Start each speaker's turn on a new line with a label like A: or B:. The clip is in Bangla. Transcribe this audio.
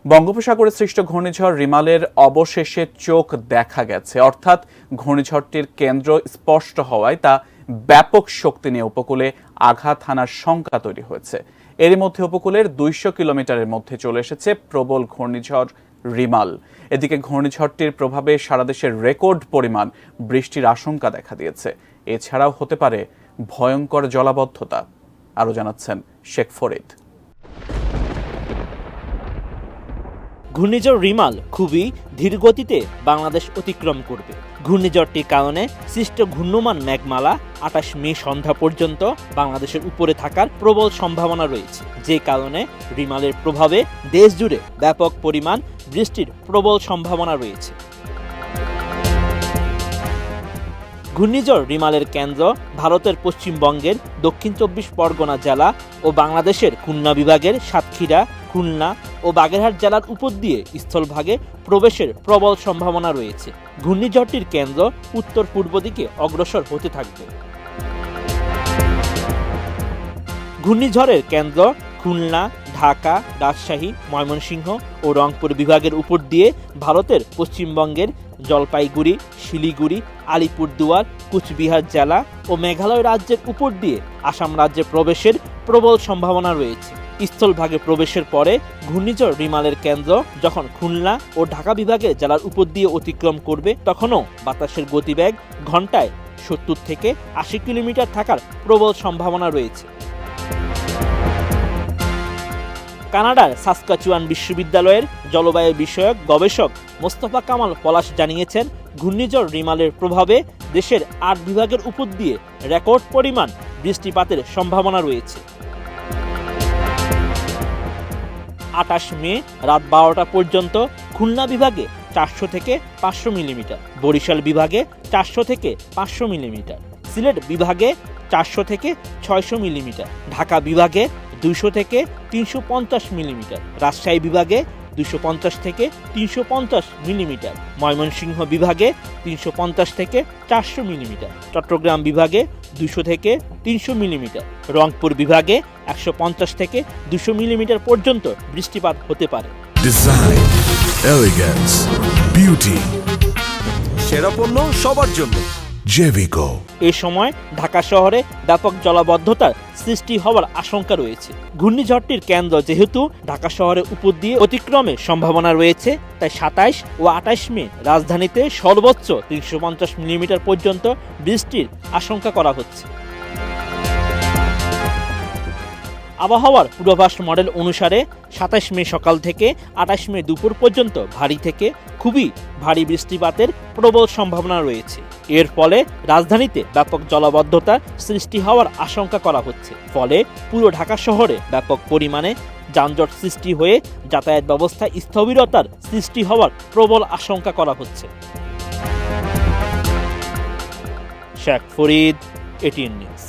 A: বঙ্গোপসাগরে সৃষ্ট ঘূর্ণিঝড় রিমালের অবশেষে চোখ দেখা গেছে, অর্থাৎ ঘূর্ণিঝড়টির কেন্দ্র স্পষ্ট হওয়ায় তা ব্যাপক শক্তি নিয়ে উপকূলে আঘাত হানার শঙ্কা তৈরি হয়েছে। এরই মধ্যে উপকূলের 200 কিলোমিটারের মধ্যে চলে এসেছে প্রবল ঘূর্ণিঝড় রিমাল। এদিকে ঘূর্ণিঝড়টির প্রভাবে সারা দেশের রেকর্ড পরিমাণ বৃষ্টির আশঙ্কা দেখা দিয়েছে। এছাড়াও হতে পারে ভয়ঙ্কর জলাবদ্ধতা। আরও জানাচ্ছেন শেখ ফরিদ।
B: ঘূর্ণিঝড় রিমাল খুবই ধীরগতিতে বাংলাদেশ অতিক্রম করবে। ঘূর্ণিঝড়টির কারণে সৃষ্ট ঘূর্ণমান মেঘমালা 28 মে সন্ধ্যা পর্যন্ত বাংলাদেশের উপরে থাকার প্রবল সম্ভাবনা রয়েছে, যে কারণে রিমালের প্রভাবে দেশ জুড়ে ব্যাপক পরিমাণ বৃষ্টির প্রবল সম্ভাবনা রয়েছে। ঘূর্ণিঝড় রিমালের কেন্দ্র ভারতের পশ্চিমবঙ্গের দক্ষিণ 24 পরগনা জেলা ও বাংলাদেশের খুলনা বিভাগের সাতক্ষীরা, খুলনা ও বাগেরহাট জেলার উপর দিয়ে স্থলভাগে প্রবেশের প্রবল সম্ভাবনা রয়েছে। ঘূর্ণিঝড়টির কেন্দ্র উত্তর পূর্ব দিকে অগ্রসর হতে থাকবে। ঘূর্ণিঝড়ের কেন্দ্র খুলনা, ঢাকা, রাজশাহী, ময়মনসিংহ ও রংপুর বিভাগের উপর দিয়ে ভারতের পশ্চিমবঙ্গের জলপাইগুড়ি, শিলিগুড়ি, আলিপুরদুয়ার, কুচবিহার জেলা ও মেঘালয় রাজ্যের উপর দিয়ে আসাম রাজ্যে প্রবেশের প্রবল সম্ভাবনা রয়েছে। স্থলভাগে প্রবেশের পরে ঘূর্ণিঝড় রিমালের কেন্দ্র যখন খুলনা ও ঢাকা বিভাগের জেলার উপর দিয়ে অতিক্রম করবে, তখনও বাতাসের গতিবেগ ঘন্টায় 70 থেকে 80 কিলোমিটার থাকার প্রবল সম্ভাবনা রয়েছে। কানাডার সাসকাচুয়ান বিশ্ববিদ্যালয়ের জলবায়ু বিষয়ক গবেষক মোস্তফা কামাল পলাশ জানিয়েছেন, ঘূর্ণিঝড় রিমালের প্রভাবে দেশের 8 বিভাগের উপর দিয়ে রেকর্ড পরিমাণ বৃষ্টিপাতের সম্ভাবনা রয়েছে। 28 মে রাত 12টা পর্যন্ত খুলনা বিভাগে 400 থেকে 500 মিলিমিটার, বরিশাল বিভাগে 400 থেকে 500 মিলিমিটার, সিলেট বিভাগে 400 থেকে 600 মিলিমিটার, ঢাকা বিভাগে 200 থেকে 350 মিলিমিটার, রাজশাহী বিভাগে 250 থেকে 350 মিলিমিটার, ময়মনসিংহ বিভাগে 350 থেকে 400 মিলিমিটার, চট্টগ্রাম বিভাগে 200 থেকে 300 মিলিমিটার, রংপুর বিভাগে 150 থেকে 200 মিলিমিটার পর্যন্ত বৃষ্টিপাত হতে পারে।
C: ডিজাইন, এলিগেন্স, বিউটি, সেরা পণ্য সবার জন্য জেভিকো।
B: এ সময় ঢাকা শহরে ব্যাপক জলাবদ্ধতার সৃষ্টি হওয়ার আশঙ্কা রয়েছে। ঘূর্ণিঝড়টির কেন্দ্র যেহেতু ঢাকা শহরের উপর দিয়ে অতিক্রমের সম্ভাবনা রয়েছে, তাই 27 ও 28 মে রাজধানীতে সর্বোচ্চ 350 মিলিমিটার পর্যন্ত বৃষ্টির আশঙ্কা করা হচ্ছে। আবহাওয়ার পূর্বাভাস মডেল অনুসারে 27 মে সকাল থেকে 28 মে দুপুর পর্যন্ত ভারী থেকে খুবই ভারী বৃষ্টিপাতের প্রবল সম্ভাবনা রয়েছে। এর ফলে রাজধানীতে ব্যাপক জলাবদ্ধতার সৃষ্টি হওয়ার আশঙ্কা করা হচ্ছে। ফলে পুরো ঢাকা শহরে ব্যাপক পরিমাণে যানজট সৃষ্টি হয়ে যাতায়াত ব্যবস্থায় স্থবিরতার সৃষ্টি হওয়ার প্রবল আশঙ্কা করা হচ্ছে। Sheikh Farid, ATN news.